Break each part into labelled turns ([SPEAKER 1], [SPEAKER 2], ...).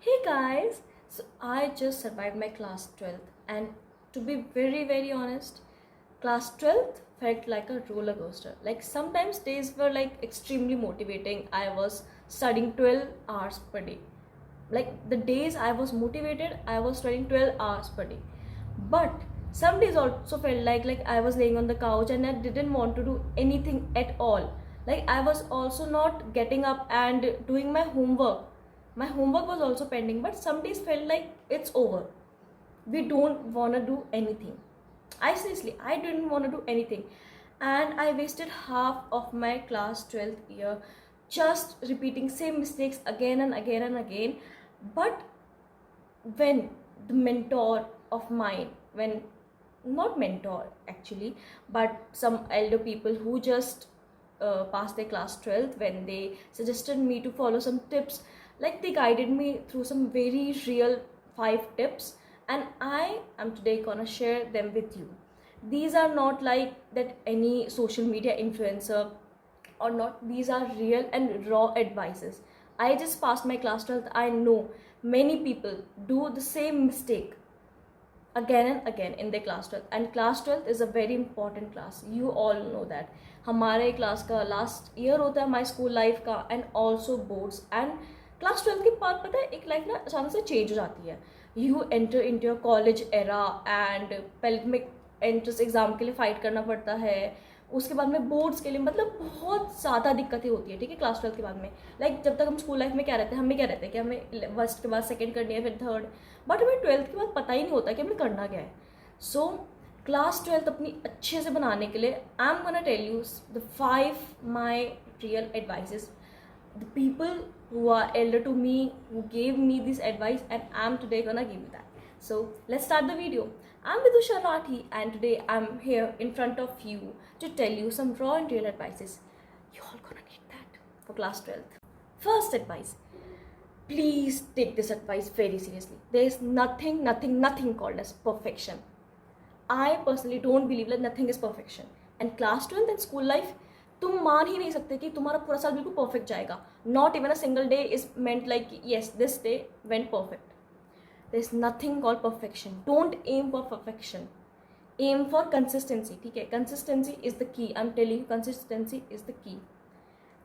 [SPEAKER 1] Hey guys, so I just survived my class 12th, and to be very honest, class 12th felt like a roller coaster. Like sometimes days were like extremely motivating. I was studying 12 hours per day. Like the days I was motivated, I was studying 12 hours per day. But some days also felt like I was laying on the couch and I didn't want to do anything at all. Like I was also not getting up and doing my homework was also pending, but some days felt like it's over. We don't want to do anything. I didn't want to do anything. And I wasted half of my class 12th year just repeating same mistakes again and again and again. But when the mentor of mine, when not mentor actually, but some elder people who just passed their class 12th, when they suggested me to follow some tips, like they guided me through some very real 5 tips, and I am today gonna share them with you. These are not like that any social media influencer or not, these are real and raw advices. I just passed my class 12th. I know many people do the same mistake again and again in their class 12th, and class 12th is a very important class. You all know that हमारे class का last year होता है हमारी school life का, and also boards. And class 12th के बाद पता है एक लाइफ ना अचानक से चेंज हो जाती है. You enter into your college era, and पहले तुम्हें एंट्रेंस एग्जाम के लिए फाइट करना पड़ता है, उसके बाद में बोर्ड्स के लिए, मतलब बहुत ज़्यादा दिक्कतें होती है. ठीक है, क्लास 12th के बाद में लाइक जब तक हम स्कूल लाइफ में क्या रहते हैं, हमें क्या रहता है कि हमें फर्स्ट के बाद सेकंड करनी है, फिर थर्ड. बट हमें 12th के बाद पता ही नहीं होता कि हमें करना क्या है. सो क्लास 12th अपनी अच्छे से बनाने के लिए I am gonna tell you the 5 my real advices, the people who are elder to me, who gave me this advice, and I'm today gonna give you that. So let's start the video. I'm Vidusha Rathi, and today I'm here in front of you to tell you some raw and real advices. You all gonna need that for class 12th. First advice, please take this advice very seriously. There is nothing called as perfection. I personally don't believe that nothing is perfection. And class 12th and school life, तुम मान ही नहीं सकते कि तुम्हारा पूरा साल बिल्कुल perfect जाएगा. Not even a single day is meant like yes this day went perfect. There is nothing called perfection. Don't aim for perfection, aim for consistency. ठीक है, consistency is the key. I am telling you, consistency is the key.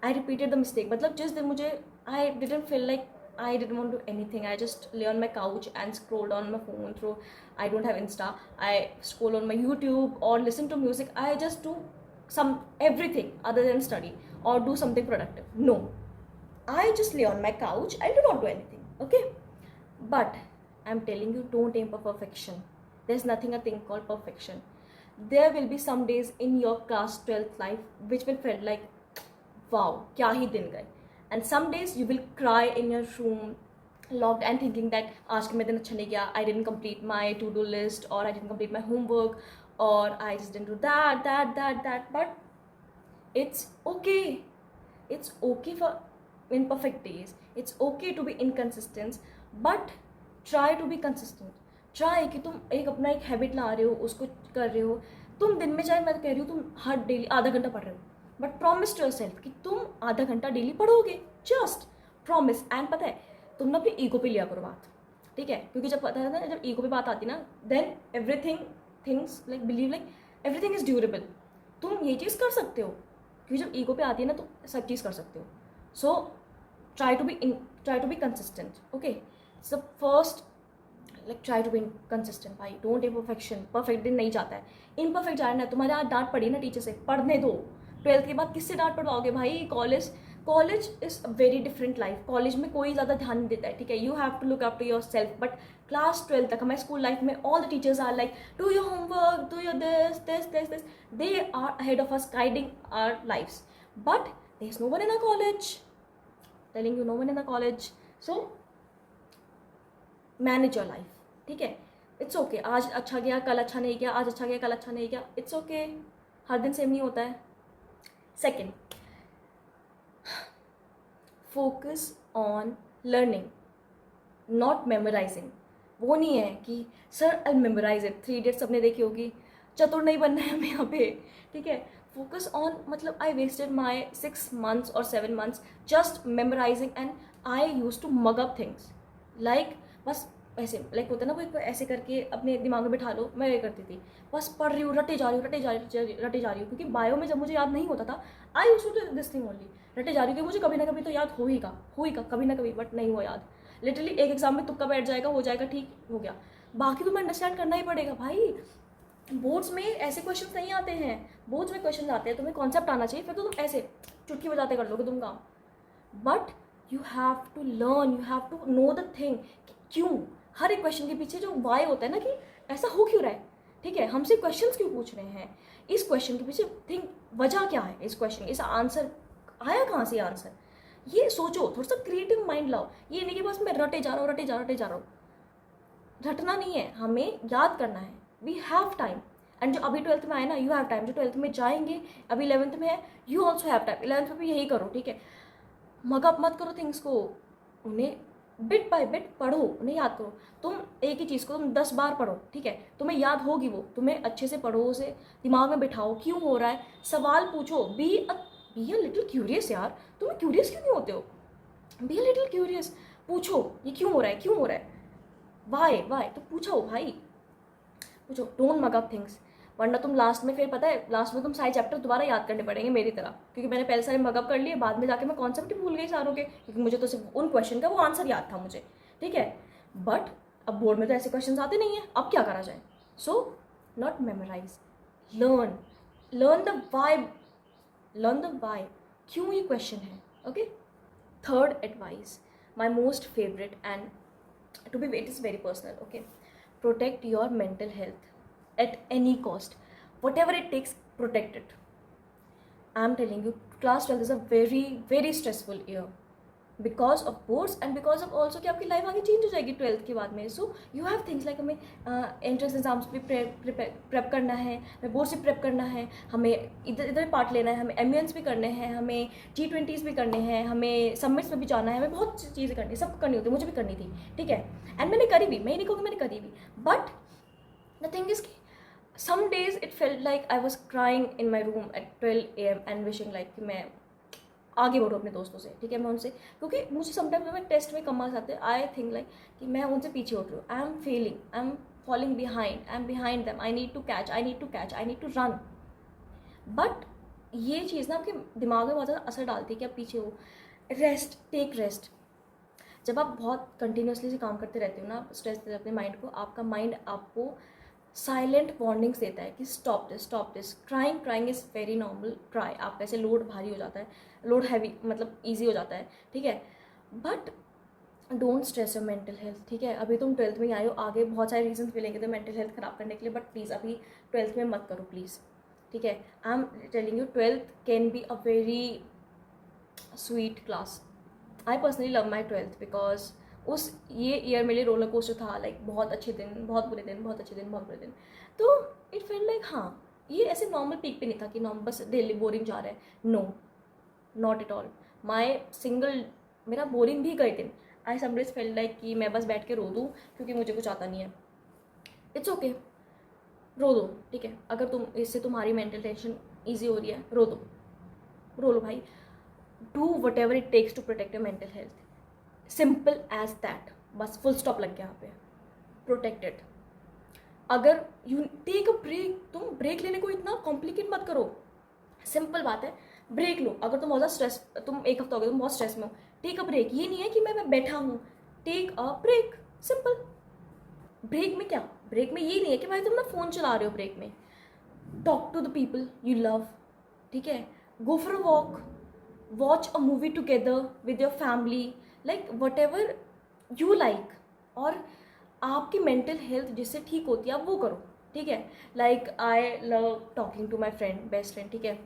[SPEAKER 1] I repeated the mistake. मतलब जिस दिन मुझे I didn't feel like I didn't want to do anything. I just lay on my couch and scrolled on my phone through. I don't have Insta. I scroll on my YouTube or listen to music. I just do some everything other than study or do something productive. No, I just lay on my couch and do not do anything. Okay, but I'm telling you, don't aim for perfection. There's nothing a thing called perfection. There will be some days in your class 12th life which will feel like wow, kya hi din gaye. And some days you will cry in your room locked and thinking that आज का मेरा दिन अच्छा नहीं गया, I didn't complete my to-do list, or I didn't complete my homework, or I just didn't do that. But it's okay. It's okay for imperfect days. It's okay to be inconsistent, but try to be consistent. Try कि तुम एक अपना एक habit ला रहे हो, उसको कर रहे हो. तुम दिन में, चाहे मैं कह रही हूँ तुम हर डेली आधा घंटा पढ़ रहे हो, बट प्रॉमिस टू योरसेल्फ कि तुम आधा घंटा डेली पढ़ोगे. Just promise. एंड पता है, तुम ना अपनी ईगो पे लिया करो बात. ठीक है, क्योंकि जब पता है ना, जब ईगो पे बात आती ना, then everything things like believe like everything is durable. तुम ये चीज़ कर सकते हो, क्योंकि जब ईगो पे आती है ना, तो सब चीज़ कर सकते हो. So try to be consistent. Okay, so first like try to be consistent. भाई डोंट ए परफेक्शन. परफेक्ट दिन नहीं जाता है, इनपरफेक्ट जाना है. तुम्हारे आज डांट पड़ी ना टीचर से, पढ़ने दो. 12th के बाद किससे डांट पड़वाओगे भाई? College is a very different life. College में कोई ज़्यादा ध्यान नहीं देता है. ठीक है, you have to look up to your self. But class 12 तक हमारे स्कूल लाइफ में all the teachers are like do your homework, do your this. They are ahead of us, guiding our lifes. But there is no one in a college telling you, no one in a college. So manage your life. ठीक है, it's okay. आज अच्छा गया, कल अच्छा नहीं गया. आज अच्छा गया, कल अच्छा नहीं गया. It's okay. हर दिन सेम नहीं होता है. Second, focus on learning, not memorizing. वो नहीं है कि sir I memorise it. 3 Idiots सबने देखी होगी. चतुर नहीं बनना है हमें यहाँ पे. ठीक है, फोकस ऑन, मतलब I wasted my 6 months or 7 months just memorizing, and I used to mug up things. Like बस ऐसे लाइक होता है ना, कोई ऐसे करके अपने दिमाग में बिठा लो, मैं ये करती थी, बस पढ़ रही हूँ, रटे जा रही हूँ, रटे जा रही हूँ, क्योंकि बायो में जब मुझे याद नहीं होता था, I used to do this thing only, रटे जा रही हूँ कि मुझे कभी ना कभी तो याद होएगा कभी ना कभी, बट नहीं हुआ याद, लिटरली एक एग्जाम में तुक्का बैठ जाएगा, हो जाएगा, ठीक हो गया, बाकी तो मैं अंडरस्टैंड करना ही पड़ेगा भाई। बोर्ड्स में ऐसे क्वेश्चन नहीं आते हैं, बोर्ड्स में क्वेश्चन आते हैं, तुम्हें कॉन्सेप्ट आना चाहिए, फिर तो तुम ऐसे चुटकी बजाते कर लोगे तुम काम, but you have to learn, you have to know the thing, क्यों हर एक क्वेश्चन के पीछे जो वाई होता है ना, कि ऐसा हो क्यों रहा है, ठीक है, हमसे क्वेश्चंस क्यों पूछ रहे हैं, इस क्वेश्चन के पीछे थिंक वजह क्या है, इस क्वेश्चन इस आंसर आया कहाँ से आंसर, ये सोचो, थोड़ा सा क्रिएटिव माइंड लाओ, ये नहीं कि बस मैं रटे जा रहा हूँ, रटना नहीं है, हमें याद करना है, वी हैव टाइम, एंड जो अभी 12th में आए ना, यू हैव टाइम, जो 12th में जाएंगे, अभी 11th में है, you also have time, 11th में भी यही करो, ठीक है, मगअप मत करो थिंग्स को, उन्हें बिट बाय बिट पढ़ो, उन्हें याद करो, तुम एक ही चीज़ को तुम 10 बार पढ़ो, ठीक है, तुम्हें याद होगी वो, तुम्हें अच्छे से पढ़ो, उसे दिमाग में बिठाओ, क्यों हो रहा है, सवाल पूछो, बी अ लिटिल क्यूरियस यार, तुम्हें क्यूरियस क्यों नहीं होते हो, बी अ लिटिल क्यूरियस, पूछो ये क्यों हो रहा है, वाई तो पूछो भाई, पूछो, डोंट मग अप थिंग्स, वरना तुम लास्ट में, फिर पता है लास्ट में तुम सारे चैप्टर दोबारा याद करने पड़ेंगे मेरी तरह, क्योंकि मैंने पहले सारे मगअप कर लिए, बाद में जाके मैं कॉन्सेप्ट ही भूल गई सारों के, क्योंकि मुझे तो सिर्फ उन क्वेश्चन का वो आंसर याद था मुझे, ठीक है, बट अब बोर्ड में तो ऐसे क्वेश्चन आते नहीं है, अब क्या करा जाए, so not memorise, learn, learn the vibe, learn the why, क्यों ये क्वेश्चन है, okay. Third advice, my most favourite, and to be it is very personal, okay, protect your mental health at any cost, whatever it takes, protect it. I'm telling you, class 12 is a very very stressful year because of boards and because of also कि आपकी life आगे change हो जाएगी 12th के बाद में, so you have things like हमें entrance exams भी प्रेप करना है, हमें बोर्ड से प्रेप करना है, हमें इधर पार्ट लेना है, हमें एमएन्स भी करने हैं, हमें G20s भी करने हैं, हमें समिट्स में भी जाना है, हमें बहुत चीज़ें करनी है, सब करनी होती है, मुझे भी करनी थी, ठीक है, एंड मैंने करी भी, मैं नहीं कहूँगी मैंने करी भी, बट द थिंग इज कि some days it felt like I was crying in my room at 12 AM and wishing like कि मैं आगे बढ़ूँ अपने दोस्तों से, ठीक है, मैं उनसे, क्योंकि मुझे समटाइम्स जब मैं टेस्ट में कम मार्क्स आते हैं, आई थिंक लाइक कि मैं उनसे पीछे उठ रही हूँ, I am failing, I am falling behind, I am behind them, I need to catch, I need to run, but ये चीज़ ना आपके दिमाग में बहुत ज़्यादा असर डालती है कि आप पीछे हो, रेस्ट, टेक रेस्ट, जब आप बहुत कंटिन्यूसली से काम करते रहते हो ना, स्ट्रेस देते अपने माइंड को, आपका माइंड आपको साइलेंट वार्निंग्स देता है कि stop this, crying is very normal, cry, आप ऐसे लोड भारी हो जाता है, लोड हैवी मतलब ईजी हो जाता है, ठीक है, but don't stress your mental health, ठीक है, अभी तुम 12th में आए हो, आगे बहुत सारे रीजन मिलेंगे तो मेंटल हेल्थ ख़राब करने के लिए, बट प्लीज़ अभी 12th में मत करो प्लीज़, ठीक है, आई am telling you 12th can be a very sweet class, I personally love my 12th because उस ये ईयर मेरे लिए रोलर कोस्टर था, लाइक बहुत अच्छे दिन, बहुत बुरे दिन, बहुत अच्छे दिन, बहुत बुरे दिन, तो इट फील लाइक हाँ ये ऐसे नॉर्मल पीक पे नहीं था कि नॉर्मल बस डेली बोरिंग जा रहा है, नो, नॉट एट ऑल, मेरा बोरिंग भी गए दिन, आई समटाइम्स फेल लाइक कि मैं बस बैठ के रो दूँ क्योंकि मुझे कुछ आता नहीं है, इट्स ओके, रो दो, ठीक है, अगर तुम इससे तुम्हारी मेंटल टेंशन ईजी हो रही है, रो लो भाई, do whatever it takes to protect your mental health, simple as that, बस फुल स्टॉप लग गया यहाँ पे, प्रोटेक्टेड, अगर यू टेक अ ब्रेक, तुम ब्रेक लेने को इतना कॉम्प्लिकेट मत करो, सिंपल बात है, ब्रेक लो, अगर तुम बहुत स्ट्रेस, तुम एक हफ्ता हो गया तुम बहुत स्ट्रेस में हो, टेक अ ब्रेक, ये नहीं है कि मैं बैठा हूँ, take a break, simple, break में क्या, ब्रेक में ये नहीं है कि भाई तुम ना फ़ोन चला रहे हो, ब्रेक में talk to the people you love, ठीक है, go for a walk, watch a movie together with your family, like whatever you like, और आपकी मेंटल हेल्थ जिससे ठीक होती है आप वो करो, ठीक है, like I love talking to my friend, best friend, ठीक है,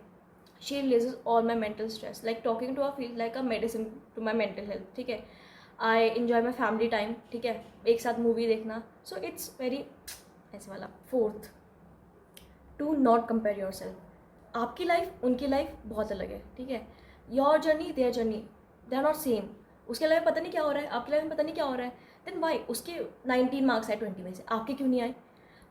[SPEAKER 1] she releases all my mental stress, like talking to a feel like a medicine to my mental health, ठीक है, I enjoy my family time, ठीक है, एक साथ movie देखना, so it's very ऐसे वाला। Fourth, to not compare your self, आपकी लाइफ उनकी लाइफ बहुत अलग है, ठीक है, your journey their journey, they are not same, उसके लाइफ में पता नहीं क्या हो रहा है, आपकी लाइफ में पता नहीं क्या हो रहा है, देन वाई उसके 19 मार्क्स आए 20 में से, आपके क्यों नहीं आए,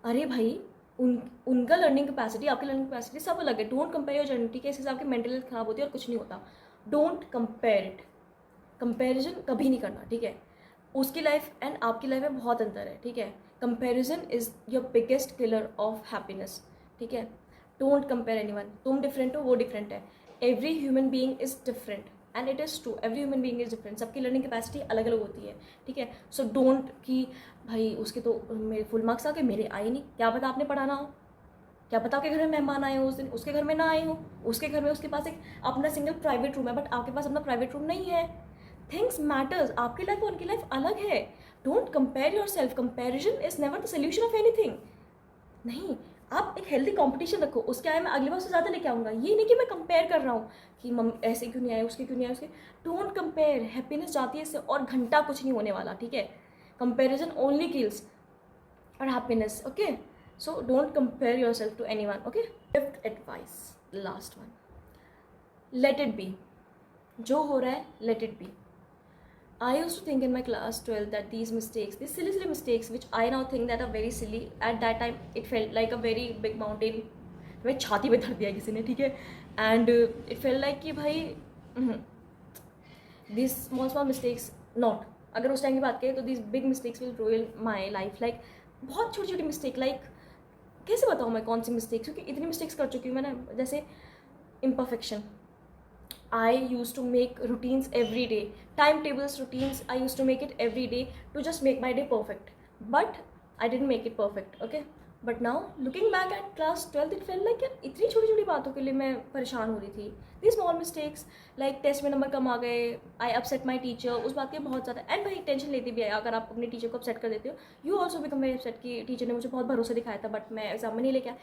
[SPEAKER 1] अरे भाई उनका लर्निंग कैपेसिटी, आपकी लर्निंग कैपेसिटी सब अलग है, डोंट कंपेयर योर जर्नी, ठीक है, इससे आपकी मेंटल हेल्थ खराब होती है और कुछ नहीं होता, डोंट कंपेयर इट, कंपेरिजन कभी नहीं करना, ठीक है, उसकी लाइफ एंड आपकी लाइफ में बहुत अंतर है, ठीक है। Comparison is your biggest killer of happiness, ठीक है। डोंट कंपेयर एनीवन, तुम डिफरेंट हो, वो डिफरेंट है। Every human being is different and it is true, every human being is different. सबकी लर्निंग कैपेसिटी अलग अलग होती है, ठीक है। सो डोंट कि भाई उसके तो मेरे फुल मार्क्स आ गए, मेरे आए नहीं, क्या पता आपने पढ़ाना हो, क्या पता आपके घर में मेहमान आए हो उस दिन, उसके घर में ना आए हो, उसके घर में उसके पास एक अपना सिंगल प्राइवेट रूम है बट आपके पास अपना प्राइवेट रूम नहीं है। थिंग्स मैटर्स, आपकी लाइफ और उनकी लाइफ अलग है। Don't compare your self, comparison is never the solution of anything. नहीं, आप एक हेल्दी कंपटीशन रखो, उसके आए मैं अगली बार से ज़्यादा लेके आऊँगा, ये नहीं कि मैं कंपेयर कर रहा हूँ कि मम ऐसे क्यों नहीं आए, उसके क्यों नहीं आए, उसके। डोंट कंपेयर, हैप्पीनेस जाती है इससे और घंटा कुछ नहीं होने वाला, ठीक है। Comparison only kills our happiness, okay. So don't compare your self to anyone, okay. Fifth advice, last one, let it be. जो हो रहा है let it be. I used to think in my class 12 that these mistakes, these silly mistakes, which I now think that are very silly, at that time it felt like a very big mountain. मैं छाती पे धर दिया किसी ने, ठीक है। And it fail like कि भाई these small mistakes not, अगर उस टाइम की बात करें तो these big mistakes will ruin my life, like बहुत छोटी छोटी मिस्टेक, लाइक कैसे बताऊँ मैं कौन सी मिस्टेक, क्योंकि इतनी मिस्टेक्स कर चुकी हूँ मैंने। जैसे imperfection, I used to make routines every day, timetables, routines. I used to make it every day to just make my day perfect. But I didn't make it perfect, okay? But now, looking back at class 12th, it felt like यार इतनी छोटी छोटी बातों के लिए मैं परेशान हो रही थी। These small mistakes, like test में नंबर कम आ गए, I upset my teacher, उस बात के बहुत ज़्यादा। एंड भाई टेंशन लेती भी है, अगर आप अपने टीचर को अपसेट कर देते हो, you also become very upset कि टीचर ने मुझे बहुत भरोसा दिखाया था बट मैं एग्जाम में नहीं लेके आया।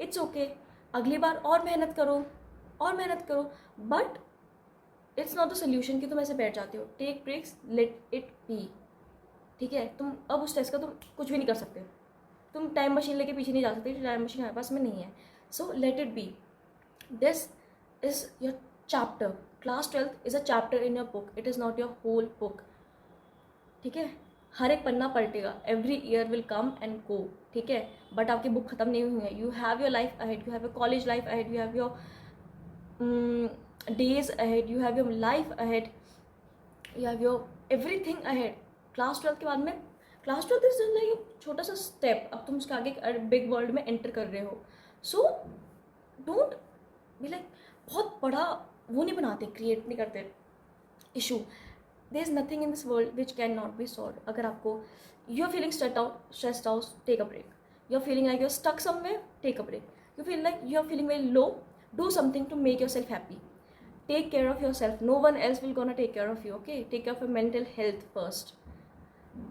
[SPEAKER 1] इट्स ओके, अगली बार और मेहनत करो, और मेहनत करो। But it's not the solution कि तुम ऐसे बैठ जाते हो। Take breaks, let it be, ठीक है। तुम अब उस टेस्ट का तुम कुछ भी नहीं कर सकते, तुम टाइम मशीन लेके पीछे नहीं जा सकते, टाइम मशीन हमारे पास में नहीं है। So let it be, this is your chapter. Class 12th is a chapter in your book, it is not your whole book, ठीक है। हर एक पन्ना पलटेगा, every year will come and go, ठीक है। बट आपकी बुक खत्म नहीं हुई है। You have your life ahead, you have your college life ahead, you have your days ahead, you have your life ahead, you have your everything ahead. Class 12 के बाद में, क्लास 12 इज लाइक एक छोटा सा स्टेप, अब तुम उसके आगे बिग वर्ल्ड में एंटर कर रहे हो। सो डोंट बी लाइक बहुत बड़ा वो नहीं बनाते, क्रिएट नहीं करते issue. There is nothing in this world which can not be solve. अगर आपको you are feeling stressed out, take a break. You are feeling like you are stuck somewhere, take a break. You feel like you are feeling very low, do something to make yourself happy. Take care of yourself, no one else will gonna take care of you, okay? Take care of your mental health first.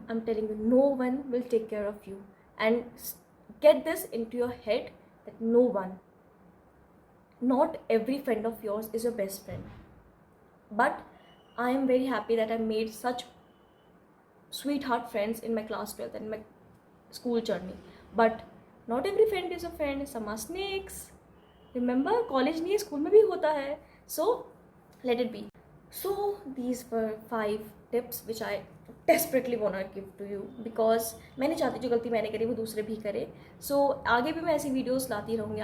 [SPEAKER 1] I'm telling you, no one will take care of you. And get this into your head that no one, not every friend of yours is your best friend. But I am very happy that I made such sweetheart friends in my class 12th and my school journey. But not every friend is a friend, some are snakes. Remember, college नहीं है, school में भी होता है. So let it be. So these were 5 tips which I desperately wanna give to you, because मैं नहीं चाहती जो गलती मैंने करी वो दूसरे भी करे. So आगे भी मैं ऐसी वीडियोस लाती रहूँगी.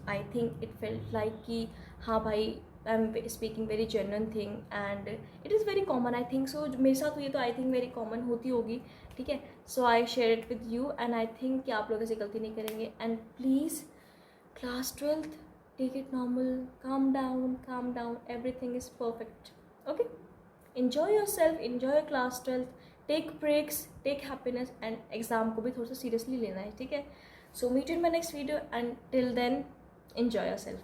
[SPEAKER 1] I think it felt like कि हाँ भाई, I am speaking very genuine thing and it is very common. I think so, मेरे साथ हुई तो आई थिंक वेरी कॉमन होती होगी, ठीक है. So I share it with you and I think कि आप लोग ऐसी गलती नहीं करेंगे. And please, class 12th, take it normal, calm down, everything is perfect, okay? Enjoy yourself, enjoy your class 12th, take breaks, take happiness, and exam को भी थोड़ा सा seriously लेना है, ठीक है. So meet you in my next video and till then enjoy yourself.